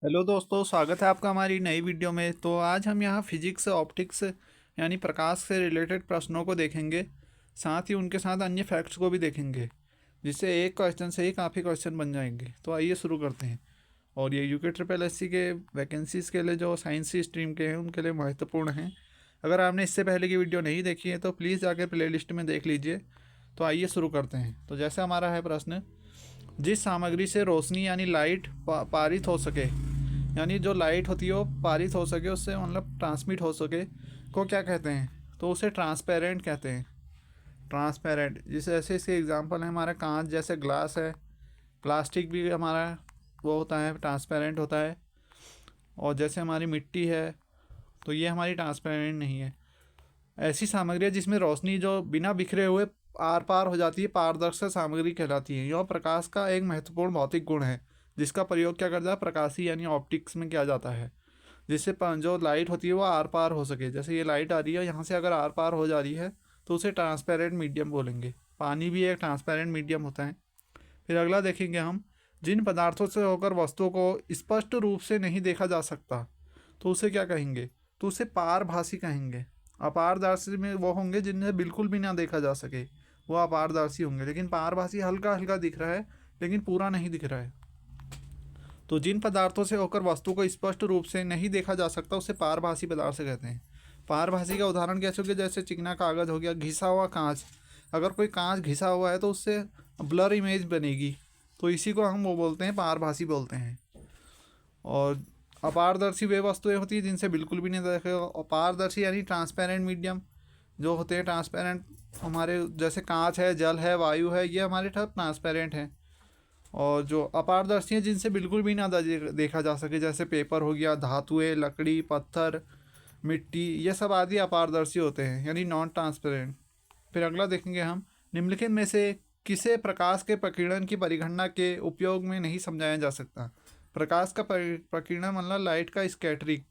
Hello दोस्तों, स्वागत है आपका हमारी नई वीडियो में। तो आज हम यहाँ फिजिक्स ऑप्टिक्स यानी प्रकाश से रिलेटेड प्रश्नों को देखेंगे। साथ ही उनके साथ अन्य फैक्ट्स को भी देखेंगे, जिससे एक क्वेश्चन से ही काफ़ी क्वेश्चन बन जाएंगे। तो आइए शुरू करते हैं। और ये यूके ट्रिपल एस सी के वैकेंसीज़ के लिए जो साइंस स्ट्रीम के हैं उनके लिए महत्वपूर्ण हैं। अगर आपने इससे पहले की वीडियो नहीं देखी है तो प्लीज़ जाकर प्ले लिस्ट में देख लीजिए। तो आइए शुरू करते हैं। तो जैसे हमारा है प्रश्न, जिस सामग्री से रोशनी यानी लाइट पारित हो सके, यानी जो लाइट होती है वो पारित हो सके, उससे मतलब ट्रांसमिट हो सके, को क्या कहते हैं? तो उसे ट्रांसपेरेंट कहते हैं। ट्रांसपेरेंट जैसे ऐसे इसके एग्जांपल है हमारा कांच, जैसे ग्लास है। प्लास्टिक भी हमारा वो होता है, ट्रांसपेरेंट होता है। और जैसे हमारी मिट्टी है, तो ये हमारी ट्रांसपेरेंट नहीं है। ऐसी सामग्री है जिसमें रोशनी जो बिना बिखरे हुए आर पार हो जाती है, पारदर्शक सामग्री कहलाती है। यह प्रकाश का एक महत्वपूर्ण भौतिक गुण है, जिसका प्रयोग क्या करता है, प्रकाशी यानी ऑप्टिक्स में किया जाता है। जिससे जो लाइट होती है वो आर पार हो सके। जैसे ये लाइट आ रही है, यहाँ से अगर आर पार हो जा रही है तो उसे ट्रांसपेरेंट मीडियम बोलेंगे। पानी भी एक ट्रांसपेरेंट मीडियम होता है। फिर अगला देखेंगे हम, जिन पदार्थों से होकर वस्तुओं को स्पष्ट रूप से नहीं देखा जा सकता, तो उसे क्या कहेंगे? तो उसे पारभासी कहेंगे। अपारदर्शी में वो होंगे जिन्हें बिल्कुल भी ना देखा जा सके, वो अपारदर्शी होंगे। लेकिन पारभासी हल्का हल्का दिख रहा है, लेकिन पूरा नहीं दिख रहा है। तो जिन पदार्थों से होकर वस्तु को स्पष्ट रूप से नहीं देखा जा सकता, उसे पारभासी पदार्थ से कहते हैं। पारभासी का उदाहरण कैसे हो गया? जैसे चिकना कागज हो गया, घिसा हुआ कांच। अगर कोई कांच घिसा हुआ है तो उससे ब्लर इमेज बनेगी, तो इसी को हम वो बोलते हैं, पारभासी बोलते हैं। और अपारदर्शी वे वस्तुएं होती हैं जिनसे बिल्कुल भी नहीं देखेगा। और पारदर्शी यानी ट्रांसपेरेंट मीडियम जो होते हैं, ट्रांसपेरेंट हमारे जैसे कांच है, जल है, वायु है, ये हमारे ट्रांसपेरेंट हैं। और जो अपारदर्शी हैं जिनसे बिल्कुल भी ना देखा जा सके, जैसे पेपर हो गया, धातुएं, लकड़ी, पत्थर, मिट्टी, ये सब आदि अपारदर्शी होते हैं, यानी नॉन ट्रांसपेरेंट। फिर अगला देखेंगे हम, निम्नलिखित में से किसे प्रकाश के प्रकीर्णन की परिगणना के उपयोग में नहीं समझाया जा सकता? प्रकाश का प्रकीर्णन मतलब लाइट का स्कैटरिंग,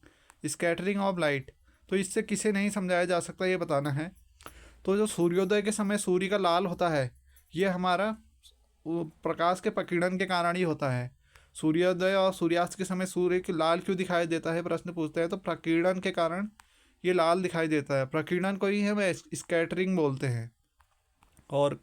स्कैटरिंग ऑफ लाइट। तो इससे किसे नहीं समझाया जा सकता, ये बताना है। तो जो सूर्योदय के समय सूर्य का लाल होता है, ये हमारा वो प्रकाश के प्रकीर्णन के कारण ही होता है। सूर्योदय और सूर्यास्त के समय सूर्य की लाल क्यों दिखाई देता है, प्रश्न पूछते हैं। तो प्रकीर्णन के कारण ये लाल दिखाई देता है। प्रकीर्णन को ही हम स्कैटरिंग बोलते हैं। और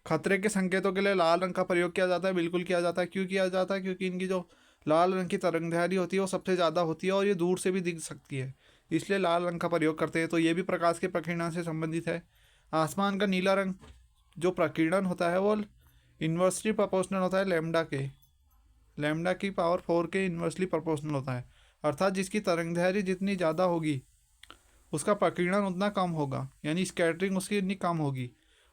खतरे के संकेतों के लिए लाल रंग का प्रयोग किया जाता है, बिल्कुल किया जाता है। क्यों किया जाता है? क्योंकि इनकी जो लाल रंग की तरंगदैर्घ्य होती है वो सबसे ज़्यादा होती है और ये दूर से भी दिख सकती है, इसलिए लाल रंग का प्रयोग करते हैं। तो ये भी प्रकाश के प्रकीर्णन से संबंधित है। आसमान का नीला रंग जो प्रकीर्णन होता है वो इन्वर्सली प्रोपोर्शनल होता है लेमडा के, लेमडा की पावर 4 के इन्वर्सली प्रोपोर्शनल होता है। अर्थात जिसकी तरंगदैर्घ्य जितनी ज़्यादा होगी उसका प्रकीर्णन उतना कम होगा, यानी स्कैटरिंग उसकी इतनी कम होगी।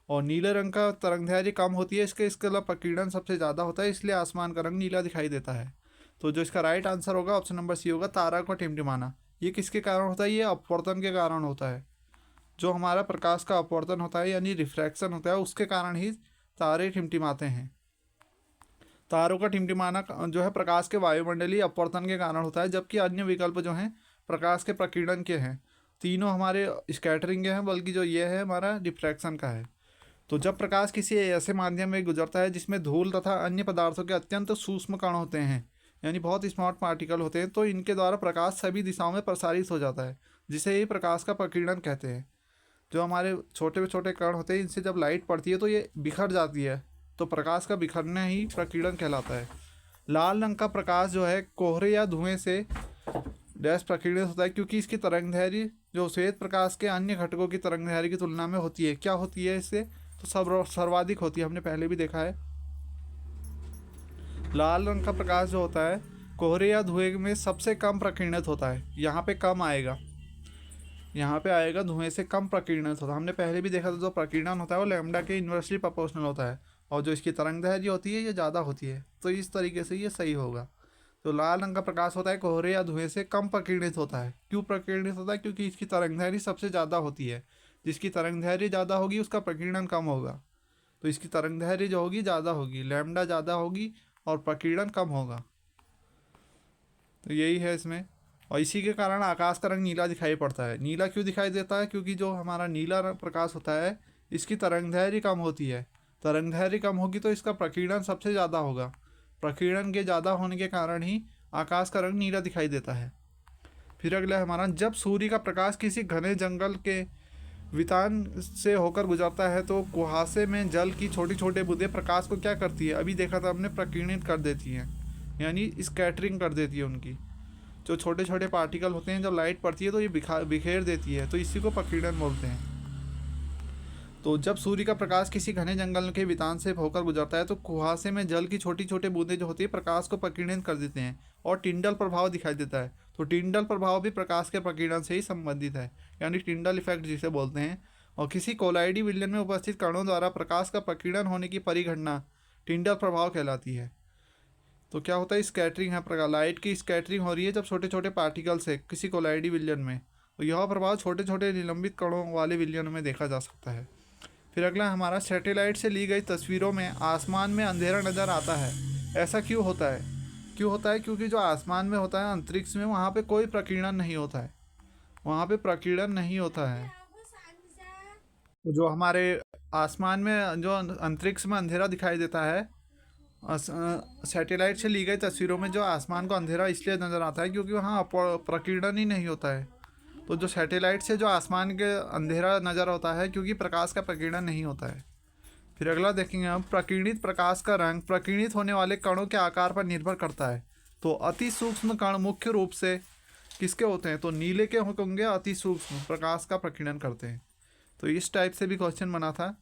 और नीले रंग का तरंगदैर्घ्य कम होती है, इसके अलावा प्रकीर्णन सबसे ज़्यादा होता है, इसलिए आसमान का रंग नीला दिखाई देता है। तो जो इसका राइट आंसर होगा ऑप्शन नंबर सी होगा, तारा को टिमटिमाना। ये किसके कारण होता है? ये अपवर्तन के कारण होता है। जो हमारा प्रकाश का अपवर्तन होता है यानी रिफ्रैक्शन होता है, उसके कारण ही तारे टिमटिमाते हैं। तारों का टिमटिमाना जो है प्रकाश के वायुमंडलीय अपवर्तन के कारण होता है, जबकि अन्य विकल्प जो हैं प्रकाश के प्रकीर्णन के हैं। तीनों हमारे स्कैटरिंग के हैं, बल्कि जो ये है हमारा डिफ्रैक्शन का है। तो जब प्रकाश किसी ऐसे माध्यम में गुजरता है जिसमें धूल तथा अन्य पदार्थों के अत्यंत सूक्ष्म कण होते हैं, यानी बहुत स्मॉल पार्टिकल होते हैं, तो इनके द्वारा प्रकाश सभी दिशाओं में प्रसारित हो जाता है, जिसे ही प्रकाश का प्रकीर्णन कहते हैं। जो हमारे छोटे छोटे कण होते हैं, इनसे जब लाइट पड़ती है तो ये बिखर जाती है, तो प्रकाश का बिखरना ही प्रकीर्णन कहलाता है। लाल रंग का प्रकाश जो है कोहरे या धुएं से डैश प्रकीर्णित होता है, क्योंकि इसकी तरंगदैर्घ्य जो श्वेत प्रकाश के अन्य घटकों की तरंगदैर्घ्य की तुलना में होती है। क्या होती है इससे? तो सर्वाधिक होती है, हमने पहले भी देखा है। लाल रंग का प्रकाश जो होता है कोहरे या धुएं में सबसे कम प्रकीर्णित होता है। यहाँ पे कम आएगा, यहाँ पे आएगा धुएं से कम प्रकीर्णन होता है। हमने पहले भी देखा था, जो प्रकीर्णन होता है वो लैम्डा के इन्वर्सली प्रोपोर्शनल होता है, और जो इसकी तरंगदैर्घ्य होती है ये ज़्यादा होती है। तो इस तरीके से ये सही होगा। तो लाल रंग का प्रकाश होता है कोहरे या धुएं से कम प्रकीर्णित होता है। क्यों प्रकीर्णित होता है? क्योंकि इसकी तरंगदैर्घ्य सबसे ज़्यादा होती है। जिसकी तरंगदैर्घ्य ज़्यादा होगी उसका प्रकीर्णन कम होगा। तो इसकी तरंगदैर्घ्य जो होगी ज़्यादा होगी, लैम्डा ज़्यादा होगी और प्रकीर्णन कम होगा। तो यही है इसमें। और इसी के कारण आकाश का रंग नीला दिखाई पड़ता है। नीला क्यों दिखाई देता है? क्योंकि जो हमारा नीला प्रकाश होता है इसकी तरंगदैर्घ्य कम होती है। तरंगदैर्घ्य कम होगी तो इसका प्रकीर्णन सबसे ज़्यादा होगा। प्रकीर्णन के ज़्यादा होने के कारण ही आकाश का रंग नीला दिखाई देता है। फिर अगला है हमारा, जब सूर्य का प्रकाश किसी घने जंगल के वितान से होकर गुजरता है तो कुहासे में जल की छोटी छोटी बूंदें प्रकाश को क्या करती है, अभी देखा था हमने, प्रकीर्णित कर देती हैं, यानी स्कैटरिंग कर देती है उनकी। जो छोटे छोटे पार्टिकल होते हैं, जब लाइट पड़ती है तो ये बिखेर देती है, तो इसी को प्रकीर्णन बोलते हैं। तो जब सूर्य का प्रकाश किसी घने जंगल के वितान से होकर गुजरता है तो कुहासे में जल की छोटी छोटी बूंदें जो होती है प्रकाश को प्रकीर्णित कर देते हैं और टिंडल प्रभाव दिखाई देता है। तो टिंडल प्रभाव भी प्रकाश के प्रकीर्णन से ही संबंधित है, यानी टिंडल इफेक्ट जिसे बोलते हैं। और किसी कोलाइडी विलयन में उपस्थित कणों द्वारा प्रकाश का प्रकीर्णन होने की परिघटना टिंडल प्रभाव कहलाती है। तो क्या होता है, स्कैटरिंग है, प्रकाश लाइट की स्कैटरिंग हो रही है जब छोटे छोटे पार्टिकल से किसी कोलाइडी विलयन में, तो यह प्रभाव छोटे छोटे निलंबित कणों वाले विलयन में देखा जा सकता है। फिर अगला हमारा, सैटेलाइट से ली गई तस्वीरों में आसमान में अंधेरा नज़र आता है, ऐसा क्यों होता है? क्यों होता है? क्योंकि जो आसमान में होता है, अंतरिक्ष में, वहाँ पे कोई प्रकीर्णन नहीं होता है, वहाँ पे प्रकीर्णन नहीं होता है। तो जो हमारे आसमान में, जो अंतरिक्ष में अंधेरा दिखाई देता है, सैटेलाइट से ली गई तस्वीरों में जो आसमान को अंधेरा इसलिए नज़र आता है क्योंकि वहाँ प्रकीर्णन ही नहीं होता है। तो जो सैटेलाइट से जो आसमान के अंधेरा नज़र होता है क्योंकि प्रकाश का प्रकीर्णन नहीं होता है। फिर अगला देखेंगे हम, प्रकीर्णित प्रकाश का रंग प्रकीर्णित होने वाले कणों के आकार पर निर्भर करता है। तो अति सूक्ष्म कण मुख्य रूप से किसके होते हैं? तो नीले के होंगे, अति सूक्ष्म प्रकाश का प्रकीर्णन करते हैं। तो इस टाइप से भी क्वेश्चन बना था।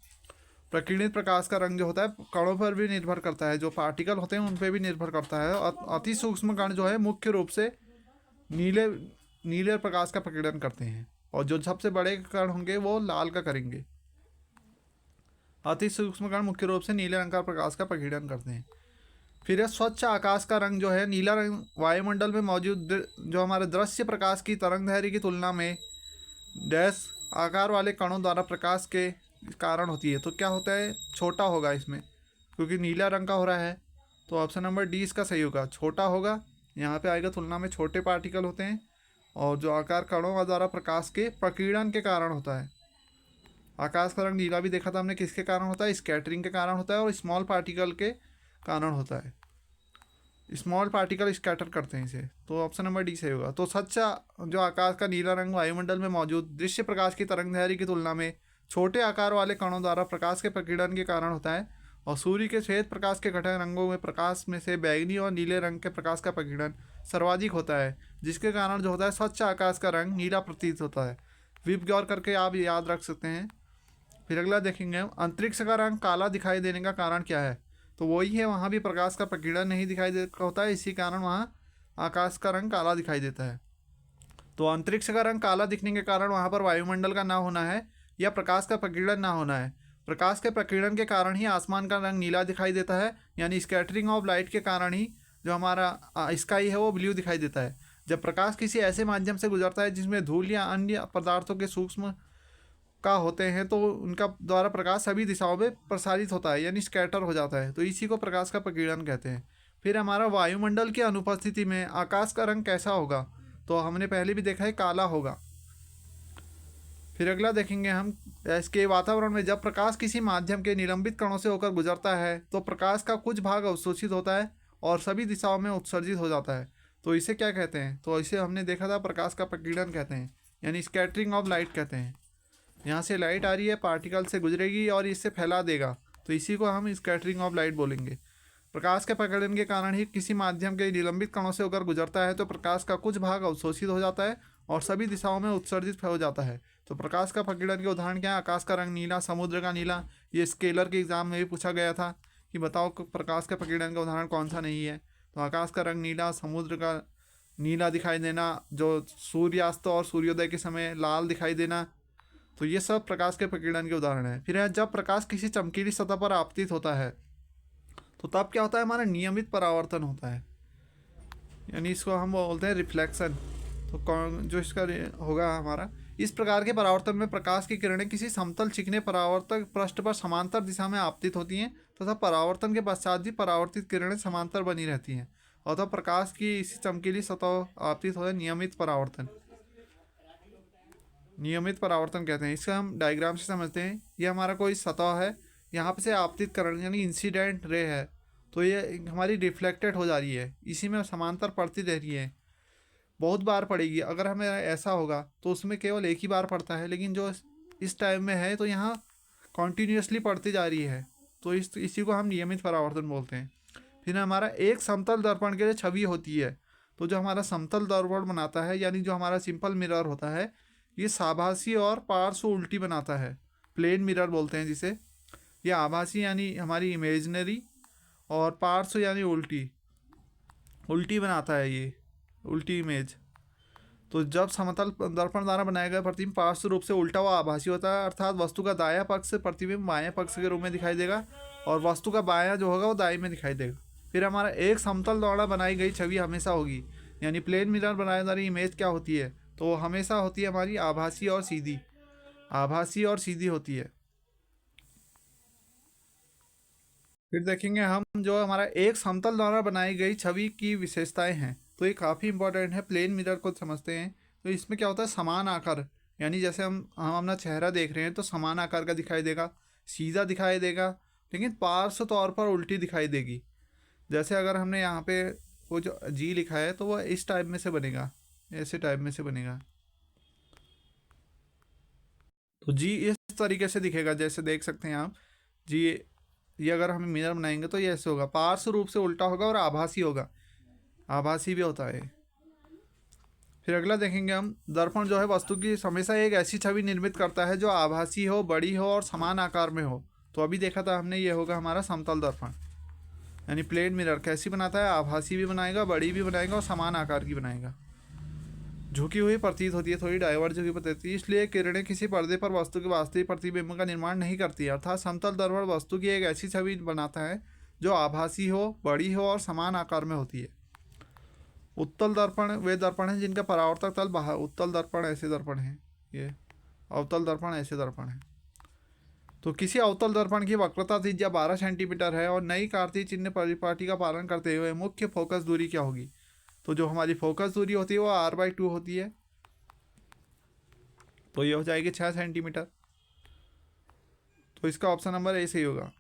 प्रकीर्णित प्रकाश का रंग जो होता है कणों पर भी निर्भर करता है, जो पार्टिकल होते हैं उन पर भी निर्भर करता है। अति सूक्ष्म कण जो है मुख्य रूप से नीले प्रकाश का प्रकीर्णन करते हैं, और जो सबसे बड़े कण होंगे वो लाल का करेंगे। अति सूक्ष्म कण मुख्य रूप से नीले रंग का प्रकाश का प्रकीर्णन करते हैं। फिर है स्वच्छ आकाश का रंग जो है नीला रंग वायुमंडल में मौजूद जो हमारे दृश्य प्रकाश की तरंगदैर्घ्य की तुलना में डैश आकार वाले कणों द्वारा प्रकाश के कारण होती है। तो क्या होता है, छोटा होगा इसमें, क्योंकि नीला रंग का हो रहा है। तो ऑप्शन नंबर डी इसका सही होगा, छोटा होगा। यहाँ पे आएगा तुलना में छोटे पार्टिकल होते हैं, और जो आकार कणों द्वारा प्रकाश के प्रकीर्णन के कारण होता है। आकाश का रंग नीला भी देखा था हमने, किसके कारण होता है? स्कैटरिंग के कारण होता है, और स्मॉल पार्टिकल के कारण होता है। स्मॉल पार्टिकल स्कैटर करते हैं इसे, तो ऑप्शन नंबर डी सही होगा। तो सच्चा जो आकाश का नीला रंग वायुमंडल में मौजूद दृश्य प्रकाश की तरंगदैर्घ्य की तुलना में छोटे आकार वाले कणों द्वारा प्रकाश के प्रकीर्णन के कारण होता है। और सूर्य के श्वेत प्रकाश के घटक रंगों में प्रकाश में से बैंगनी और नीले रंग के प्रकाश का प्रकीर्णन सर्वाधिक होता है, जिसके कारण जो होता है स्वच्छ आकाश का रंग नीला प्रतीत होता है। विप गौर करके आप याद रख सकते हैं। फिर अगला देखेंगे हम, अंतरिक्ष का रंग काला दिखाई देने का कारण क्या है? तो वही है, वहाँ भी प्रकाश का प्रकीर्णन नहीं दिखाई देता होता है, इसी कारण वहाँ आकाश का रंग काला दिखाई देता है। तो अंतरिक्ष का रंग काला दिखने के कारण वहाँ पर वायुमंडल का ना होना है या प्रकाश का प्रकीर्णन ना होना है। प्रकाश के प्रकीर्णन के कारण ही आसमान का रंग नीला दिखाई देता है, यानी स्कैटरिंग ऑफ लाइट के कारण ही जो हमारा स्काई है वो ब्लू दिखाई देता है। जब प्रकाश किसी ऐसे माध्यम से गुजरता है जिसमें धूल या अन्य पदार्थों के सूक्ष्म का होते हैं तो उनका द्वारा प्रकाश सभी दिशाओं में प्रसारित होता है, यानी स्कैटर हो जाता है, तो इसी को प्रकाश का प्रकीर्णन कहते हैं। फिर हमारा वायुमंडल की अनुपस्थिति में आकाश का रंग कैसा होगा? तो हमने पहले भी देखा है, काला होगा। फिर अगला देखेंगे हम, इसके वातावरण में जब प्रकाश किसी माध्यम के निलंबित कणों से होकर गुजरता है तो प्रकाश का कुछ भाग अवशोषित होता है और सभी दिशाओं में उत्सर्जित हो जाता है। तो इसे क्या कहते हैं? तो इसे हमने देखा था प्रकाश का प्रकीर्णन कहते हैं, यानी स्कैटरिंग ऑफ लाइट कहते हैं। यहाँ से लाइट आ रही है, पार्टिकल से गुजरेगी और इससे फैला देगा, तो इसी को हम स्कैटरिंग ऑफ लाइट बोलेंगे। प्रकाश के प्रकीर्णन के कारण ही किसी माध्यम के निलंबित कणों से होकर गुजरता है तो प्रकाश का कुछ भाग अवशोषित हो जाता है और सभी दिशाओं में उत्सर्जित हो जाता है। तो प्रकाश का प्रकीर्णन के उदाहरण क्या है? आकाश का रंग नीला, समुद्र का नीला। ये स्केलर के एग्जाम में भी पूछा गया था कि बताओ प्रकाश के प्रकीर्णन का उदाहरण कौन सा नहीं है। तो आकाश का रंग नीला, समुद्र का नीला दिखाई देना, जो सूर्यास्त और सूर्योदय के समय लाल दिखाई देना, तो ये सब प्रकाश के प्रकीर्णन के उदाहरण है। फिर है, जब प्रकाश किसी चमकीली सतह पर आपतित होता है तो तब क्या होता है? हमारा नियमित परावर्तन होता है, यानी इसको हम बोलते हैं रिफ्लेक्शन। तो कौन जो इसका होगा हमारा, इस प्रकार के परावर्तन में प्रकाश की किरणें किसी समतल चिकने परावर्तक पृष्ठ पर समांतर दिशा में आपतित होती हैं तथा परावर्तन के पश्चात भी परावर्तित किरणें समांतर बनी रहती हैं, और तब प्रकाश की इसी चमकीली सतह आपतित होता है नियमित परावर्तन। नियमित परावर्तन कहते हैं। इसका हम डायग्राम से समझते हैं। ये हमारा कोई सतह है, यहाँ पे से आपतित करण यानी इंसिडेंट रे है, तो ये हमारी रिफ्लेक्टेड हो जा रही है, इसी में समांतर पड़ती रह रही है, बहुत बार पड़ेगी। अगर हमें ऐसा होगा तो उसमें केवल एक ही बार पड़ता है, लेकिन जो इस टाइम में है तो यहाँ कॉन्टीन्यूसली पड़ती जा रही है, तो इसी को हम नियमित परावर्तन बोलते हैं। फिर हमारा एक समतल दर्पण के लिए छवि होती है। तो जो हमारा समतल दर्पण बनाता है, यानी जो हमारा सिंपल मिरर होता है, ये साभासी और पार्श्व उल्टी बनाता है, प्लेन मिरर बोलते हैं जिसे। ये आभासी यानी हमारी इमेजनरी, और पार्श्व यानी उल्टी उल्टी बनाता है, ये उल्टी इमेज। तो जब समतल दर्पण द्वारा बनाया गया प्रतिबिंब पार्श्व रूप से उल्टा हुआ आभासी होता है, अर्थात वस्तु का दायां पक्ष प्रतिबिंब बाएं पक्ष के रूप में दिखाई देगा और वस्तु का बायां जो होगा वो दाएं में दिखाई देगा। फिर हमारा एक समतल द्वारा बनाई गई छवि हमेशा होगी, यानी प्लेन मिरर बनाने वाली इमेज क्या होती है, तो वो हमेशा होती है हमारी आभासी और सीधी, आभासी और सीधी होती है। फिर देखेंगे हम जो हमारा एक समतल द्वारा बनाई गई छवि की विशेषताएं हैं, तो ये काफ़ी इंपॉर्टेंट है। प्लेन मिरर को समझते हैं, तो इसमें क्या होता है, समान आकार, यानी जैसे हम अपना चेहरा देख रहे हैं तो समान आकार का दिखाई देगा, सीधा दिखाई देगा, लेकिन पार्श्व तौर पर उल्टी दिखाई देगी। जैसे अगर हमने यहाँ पे वो जो जी लिखा है तो वह इस टाइप में से बनेगा, ऐसे टाइप में से बनेगा, तो जी इस तरीके से दिखेगा, जैसे देख सकते हैं आप जी। ये अगर हम मिरर बनाएंगे तो ये ऐसे होगा, पार्श्व रूप से उल्टा होगा और आभासी होगा, आभासी भी होता है। फिर अगला देखेंगे हम, दर्पण जो है वस्तु की हमेशा एक ऐसी छवि निर्मित करता है जो आभासी हो, बड़ी हो और समान आकार में हो। तो अभी देखा था हमने, ये होगा हमारा समतल दर्पण, यानी प्लेन मिरर कैसी बनाता है, आभासी भी बनाएगा, बड़ी भी बनाएगा और समान आकार की बनाएगा। झुकी हुई प्रतीत होती है, थोड़ी डाइवर्ज हुई प्रतीत होती है, इसलिए किरणें किसी पर्दे पर वस्तु के वास्तविक प्रतिबिंब का निर्माण नहीं करती है। अर्थात समतल दर्पण वस्तु की एक ऐसी छवि बनाता है जो आभासी हो, बड़ी हो और समान आकार में होती है। उत्तल दर्पण वे दर्पण हैं जिनका परावर्तक तल बाहर, उत्तल दर्पण ऐसे दर्पण हैं, ये अवतल दर्पण ऐसे दर्पण है। तो किसी अवतल दर्पण की वक्रता त्रिज्या 12 सेंटीमीटर है और नई कार्तीय चिन्ह परिपाटी का पालन करते हुए मुख्य फोकस दूरी क्या होगी। तो जो हमारी फोकस दूरी होती है वो r/2 होती है, तो ये हो जाएगी 6 सेंटीमीटर। तो इसका ऑप्शन नंबर ए सही होगा।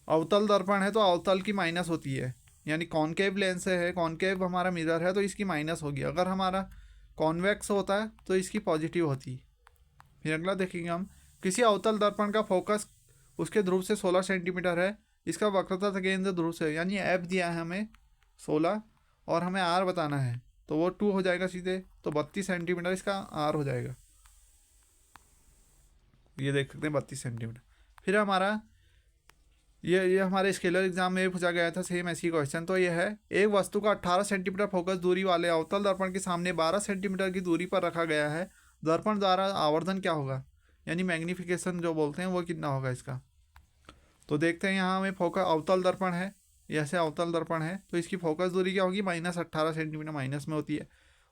अवतल दर्पण है तो अवतल की माइनस होती है, यानी कॉनकेव लेंस है, कॉनकेव हमारा मिरर है तो इसकी माइनस होगी। अगर हमारा कॉन्वेक्स होता है तो इसकी पॉजिटिव होती। फिर अगला देखेंगे हम, किसी अवतल दर्पण का फोकस उसके ध्रुव से 16 सेंटीमीटर है, इसका वक्रता केंद्र ध्रुव से, यानी एफ दिया है हमें 16 और हमें आर बताना है, तो वो 2 हो जाएगा सीधे, तो 32 सेंटीमीटर इसका आर हो जाएगा। ये देख सकते हैं 32 सेंटीमीटर। फिर हमारा ये हमारे स्केलर एग्जाम में पूछा गया था सेम ऐसी क्वेश्चन। तो ये है, एक वस्तु का 18 सेंटीमीटर फोकस दूरी वाले अवतल दर्पण के सामने 12 सेंटीमीटर की दूरी पर रखा गया है, दर्पण द्वारा आवर्धन क्या होगा, यानी मैग्निफिकेशन जो बोलते हैं वो कितना होगा इसका। तो देखते हैं, यहाँ हमें फोकस अवतल दर्पण है, ऐसे अवतल दर्पण है, तो इसकी फोकस दूरी क्या होगी, -18 सेंटीमीटर माइनस में होती है,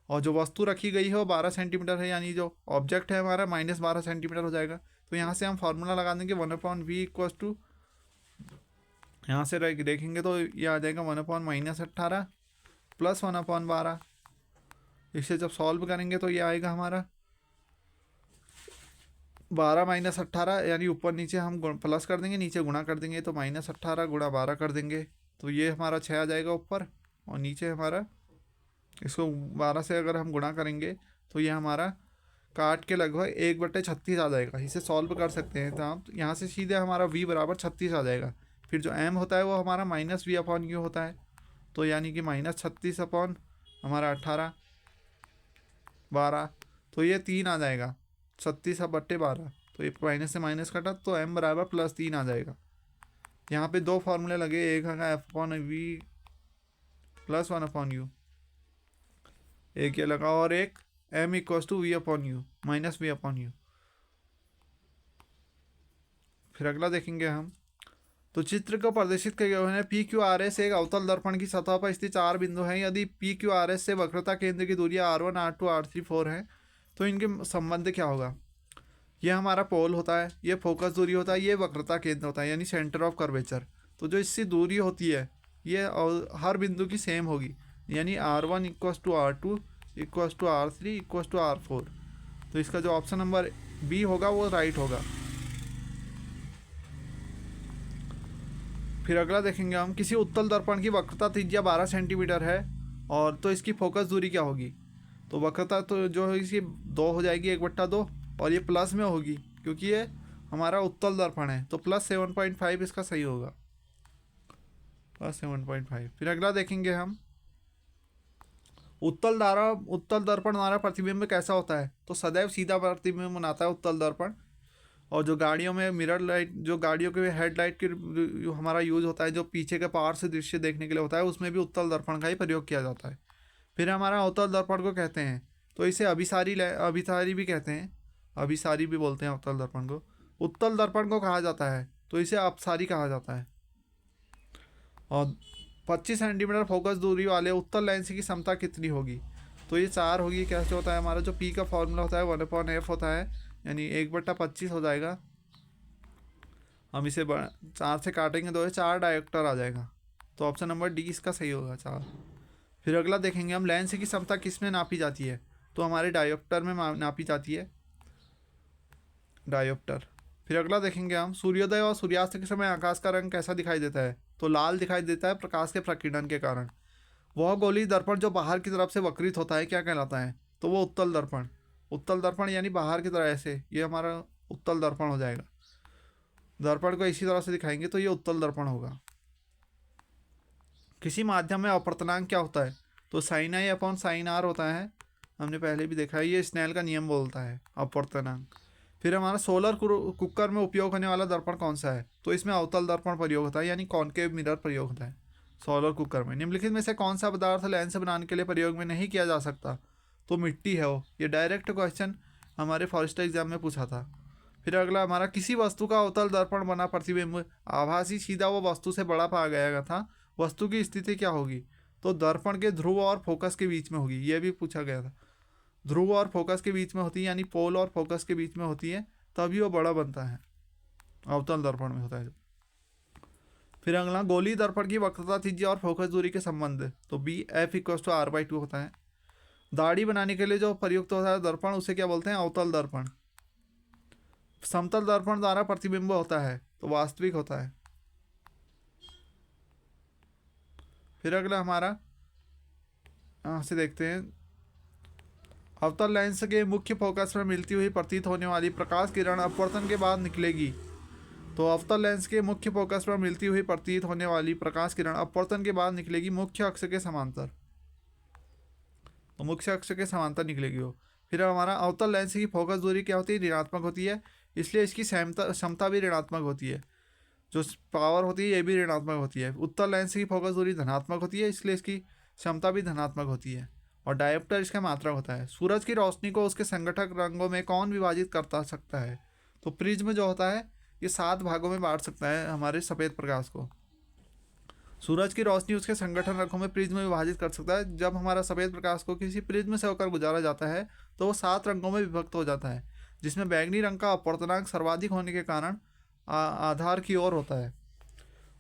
और जो वस्तु रखी गई है वो 12 सेंटीमीटर है, यानी जो ऑब्जेक्ट है हमारा -12 सेंटीमीटर हो जाएगा। तो यहाँ से हम फार्मूला लगा देंगे 1/v इक्वल्स टू, यहाँ से देखेंगे तो ये आ जाएगा 1/-18 प्लस 1/12। इसे जब सॉल्व करेंगे तो ये आएगा हमारा 12 - 18, यानी ऊपर नीचे हम प्लस कर देंगे, नीचे गुणा कर देंगे, तो -18 गुणा 12 कर देंगे, तो ये हमारा 6 आ जाएगा ऊपर, और नीचे हमारा इसको 12 से अगर हम गुणा करेंगे तो ये हमारा काट के लगभग 1/36 आ जाएगा। इसे सॉल्व कर सकते हैं तो आप यहाँ से सीधे हमारा v बराबर 36 आ जाएगा। फिर जो m होता है वो हमारा -v/u होता है, तो यानी कि -36 अपॉन हमारा 18 12, तो ये 3 आ जाएगा, 36/12, तो ये माइनस से माइनस कटा तो m बराबर +3 आ जाएगा। यहाँ पे दो फार्मूले लगे, एक है f/v प्लस 1/u, एक ये लगा, और एक m equals to v/u minus v/u। फिर अगला देखेंगे हम, तो चित्र को प्रदर्शित किए गए हैं PQRS एक अवतल दर्पण की सतह पर स्थित 4 बिंदु हैं। यदि PQRS से वक्रता केंद्र की दूरी R1 R2 R3 4 है तो इनके संबंध क्या होगा। ये हमारा पोल होता है, ये फोकस दूरी होता है, ये वक्रता केंद्र होता है, यानी सेंटर ऑफ कर्वेचर। तो जो इससे दूरी होती है ये हर बिंदु की सेम होगी, यानी R1 equals to R2 equals to R3 equals to R4। तो इसका जो ऑप्शन नंबर बी होगा वो राइट होगा। फिर अगला देखेंगे हम, किसी उत्तल दर्पण की वक्रता त्रिज्या 12 सेंटीमीटर है और तो इसकी फोकस दूरी क्या होगी। तो वक्रता तो जो है इसकी 2 हो जाएगी 1/2, और ये प्लस में होगी क्योंकि ये हमारा उत्तल दर्पण है, तो +7.5 इसका सही होगा, +7.5। फिर अगला देखेंगे हम, उत्तल दर्पण द्वारा प्रतिबिंब कैसा होता है। तो सदैव सीधा प्रतिबिंब बनाता है उत्तल दर्पण। और जो गाड़ियों में मिरर लाइट, जो गाड़ियों के हेडलाइट की जो हमारा यूज होता है, जो पीछे के पार से दृश्य देखने के लिए होता है, उसमें भी उत्तल दर्पण का ही प्रयोग किया जाता है। फिर हमारा उत्तल दर्पण को कहते हैं, तो इसे अभिसारी भी कहते हैं, अभिसारी भी बोलते हैं उत्तल दर्पण को। उत्तल दर्पण को कहा जाता है तो इसे अपसारी कहा जाता है। और 25 सेंटीमीटर फोकस दूरी वाले उत्तल लेंस की क्षमता कितनी होगी। तो ये 4 होगी। कैसे होता है, हमारा जो पी का फॉर्मूला होता है 1/f होता है, यानी 1/25 हो जाएगा। हम इसे 4 से काटेंगे तो 4 डायोप्टर आ जाएगा। तो ऑप्शन नंबर डी इसका सही होगा, 4। फिर अगला देखेंगे हम, लेंस की क्षमता किस में नापी जाती है। तो हमारे डायोप्टर में नापी जाती है, डायोप्टर। फिर अगला देखेंगे हम, सूर्योदय और सूर्यास्त के समय आकाश का रंग कैसा दिखाई देता है। तो लाल दिखाई देता है प्रकाश के प्रकीर्णन के कारण। वह गोली दर्पण जो बाहर की तरफ से वक्रित होता है क्या कहलाता है। तो वो उत्तल दर्पण। उत्तल दर्पण यानी बाहर की तरह ऐसे, ये हमारा उत्तल दर्पण हो जाएगा। दर्पण को इसी तरह से दिखाएंगे तो ये उत्तल दर्पण होगा। किसी माध्यम में अपवर्तनांक क्या होता है। तो sin i upon sin r होता है, हमने पहले भी देखा है, ये स्नेल का नियम बोलता है अपवर्तनांक। फिर हमारा सोलर कुकर में उपयोग होने वाला दर्पण कौन सा है। तो इसमें अवतल दर्पण प्रयोग होता है, यानी कॉनकेव मिरर प्रयोग होता है सोलर कुकर में। निम्नलिखित में से कौन सा पदार्थ लेंस बनाने के लिए प्रयोग में नहीं किया जा सकता। तो मिट्टी है वो। ये डायरेक्ट क्वेश्चन हमारे फॉरेस्टर एग्जाम में पूछा था। फिर अगला हमारा, किसी वस्तु का अवतल दर्पण बना प्रतिबिंब आभासी सीधा वो वस्तु से बड़ा पाया गया था, वस्तु की स्थिति क्या होगी। तो दर्पण के ध्रुव और फोकस के बीच में होगी, यह भी पूछा गया था। ध्रुव और फोकस के बीच में होती है, यानी पोल और फोकस के बीच में होती है, तभी वो बड़ा बनता है, अवतल दर्पण में होता है। फिर अगला, गोली दर्पण की वक्रता त्रिज्या और फोकस दूरी के संबंध। तो BF=R/2 होता है। दाढ़ी बनाने के लिए जो प्रयुक्त होता है दर्पण, उसे क्या बोलते हैं, अवतल दर्पण। समतल दर्पण द्वारा प्रतिबिंब होता है तो वास्तविक होता है। फिर अगला हमारा, यहाँ से देखते हैं, अवतल लेंस के मुख्य फोकस में मिलती हुई प्रतीत होने वाली प्रकाश किरण अपवर्तन के बाद निकलेगी। तो अवतल लेंस के मुख्य फोकस पर मिलती हुई प्रतीत होने वाली प्रकाश किरण अपवर्तन के बाद निकलेगी मुख्य अक्ष के समांतर। तो मुख्य अक्ष के समांतर निकलेगी वो। फिर हमारा, अवतल लेंस की फोकस दूरी क्या होती है, ऋणात्मक होती है, इसलिए इसकी क्षमता भी ऋणात्मक होती है। जो पावर होती है ये भी ऋणात्मक होती है। उत्तल लेंस की फोकस दूरी धनात्मक होती है, इसलिए इसकी क्षमता भी धनात्मक होती है। और डायोप्टर इसका मात्रक होता है। सूरज की रोशनी को उसके संगठक रंगों में कौन विभाजित करता सकता है। तो प्रिज्म जो होता है ये 7 भागों में बांट सकता है हमारे सफ़ेद प्रकाश को। सूरज की रोशनी उसके संगठन रंगों में प्रिज्म में विभाजित कर सकता है। जब हमारा सफ़ेद प्रकाश को किसी प्रिज्म से होकर गुजारा जाता है तो वो 7 रंगों में विभक्त हो जाता है, जिसमें बैगनी रंग का अपवर्तनांक सर्वाधिक होने के कारण आधार की ओर होता है।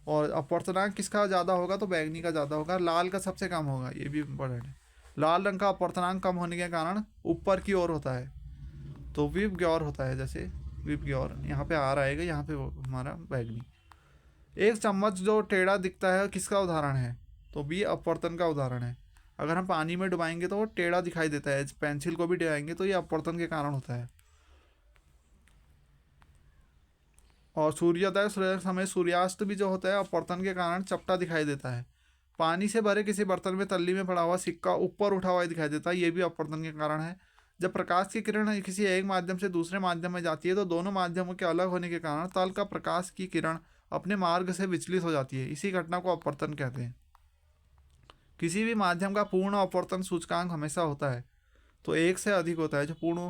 और अपवर्तनांक किसका ज़्यादा होगा, तो बैगनी का ज़्यादा होगा, लाल का सबसे कम होगा, ये भी इम्पोर्टेंट है। लाल रंग का अपवर्तनांक कम होने के कारण ऊपर की ओर होता है, तो विप ग्योर होता है। जैसे विप ग्योर यहाँ पे आ आएगा, यहाँ पे हमारा बैगनी। एक चम्मच जो टेढ़ा दिखता है किसका उदाहरण है। तो भी अपवर्तन का उदाहरण है। अगर हम पानी में डुबाएंगे तो वो टेढ़ा दिखाई देता है, पेंसिल को भी डुबाएंगे तो ये अपवर्तन के कारण होता है। और सूर्योदय समय सूर्यास्त भी जो होता है अपवर्तन के कारण चपटा दिखाई देता है। पानी से भरे किसी बर्तन में तल्ली में पड़ा हुआ सिक्का ऊपर उठा हुआ दिखाई देता है, ये भी अपवर्तन के कारण है। जब प्रकाश की किरण किसी एक माध्यम से दूसरे माध्यम में जाती है तो दोनों माध्यमों के अलग होने के कारण तल का प्रकाश की किरण अपने मार्ग से विचलित हो जाती है, इसी घटना को अपवर्तन कहते हैं। किसी भी माध्यम का पूर्ण अपवर्तन सूचकांक हमेशा होता है, तो 1 से अधिक होता है जो पूर्ण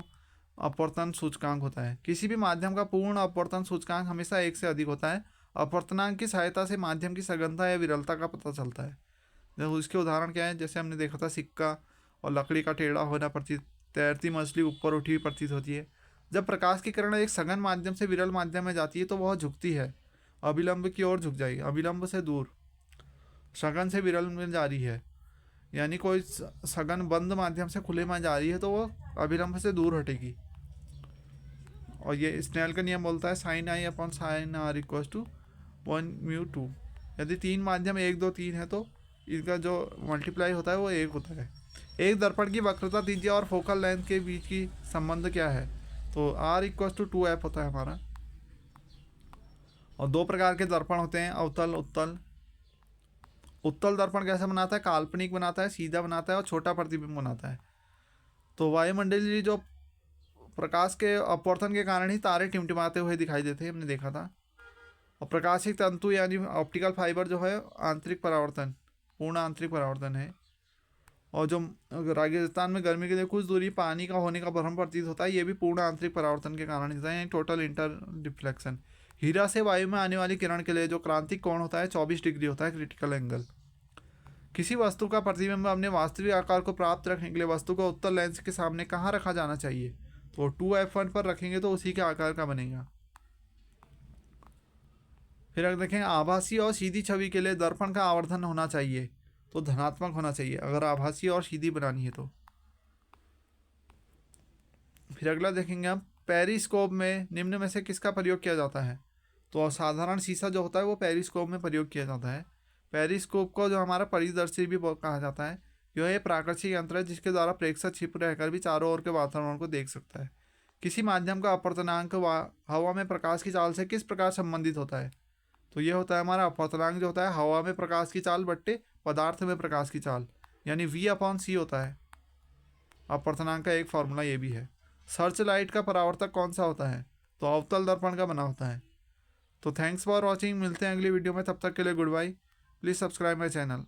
अपवर्तन सूचकांक होता है। किसी भी माध्यम का पूर्ण अपवर्तन सूचकांक हमेशा 1 से अधिक होता है। अपवर्तनांक की सहायता से माध्यम की सघनता या विरलता का पता चलता है। जब इसके उदाहरण क्या है, जैसे हमने देखा था सिक्का और लकड़ी का टेढ़ा होना प्रतीत, तैरती मछली ऊपर उठी हुई प्रतीत होती है। जब प्रकाश की किरण एक सघन माध्यम से विरल माध्यम में जाती है तो वह झुकती है, अभिलंब की ओर झुक जाएगी, अभिलंब से दूर। सघन से विरल में जा रही है, यानी कोई सघन बंद माध्यम से खुले में जा रही है तो वो अभिलंब से दूर हटेगी। और ये स्नेल का नियम बोलता है sin i upon sin r = 1/2। यदि 3 माध्यम 1 2 3 है तो इनका जो मल्टीप्लाई होता है वो 1 होता है। एक दर्पण की वक्रता त्रिज्या और फोकल लेंथ के बीच की संबंध क्या है? तो R = 2F होता है हमारा। और 2 प्रकार के दर्पण होते हैं, अवतल उत्तल। उत्तल दर्पण कैसे बनाता है? काल्पनिक बनाता है, सीधा बनाता है और छोटा प्रतिबिंब बनाता है। तो वायुमंडलीय जो प्रकाश के अपवर्तन के कारण ही तारे टिमटिमाते हुए दिखाई देते हैं, हमने देखा था। और प्रकाशिक तंतु यानी ऑप्टिकल फाइबर जो है आंतरिक परावर्तन, पूर्ण आंतरिक परावर्तन है। और जो रेगिस्तान में गर्मी के लिए कुछ दूरी पानी का होने का भ्रम प्रतीत होता है, ये भी पूर्ण आंतरिक परावर्तन के कारण होता है, यानी टोटल इंटर डिफ्लेक्शन। हीरा से वायु में आने वाली किरण के लिए जो क्रांतिक कोण होता है 24 डिग्री होता है, क्रिटिकल एंगल। किसी वस्तु का प्रतिबिंब अपने वास्तविक आकार को प्राप्त रखने के लिए वस्तु को उत्तल लेंस के सामने कहाँ रखा जाना चाहिए? तो 2F1 पर रखेंगे तो उसी के आकार का बनेगा। फिर अगर देखें आभासी और सीधी छवि के लिए दर्पण का आवर्धन होना चाहिए, तो धनात्मक होना चाहिए अगर आभासी और सीधी बनानी है तो। फिर अगला देखेंगे हम, पेरिस्कोप में निम्न में से किसका प्रयोग किया जाता है? तो साधारण शीशा जो होता है वो पेरिस्कोप में प्रयोग किया जाता है। पेरिस्कोप को जो हमारा परिदर्शी भी कहा जाता है। यह एक प्राकृतिक यंत्र है जिसके द्वारा प्रेक्षक छिप रहकर भी चारों ओर के वातावरण को देख सकता है। किसी माध्यम का अपवर्तनांक हवा में प्रकाश की चाल से किस प्रकार संबंधित होता है? तो ये होता है हमारा अपवर्तनांक जो होता है हवा में प्रकाश की चाल बट्टे पदार्थ में प्रकाश की चाल, यानी V/C होता है। अपवर्तनांक का एक फॉर्मूला ये भी है। सर्च लाइट का परावर्तक कौन सा होता है? तो अवतल दर्पण का बना होता है। तो थैंक्स फॉर वॉचिंग, मिलते हैं अगली वीडियो में, तब तक के लिए goodbye. Please subscribe my channel.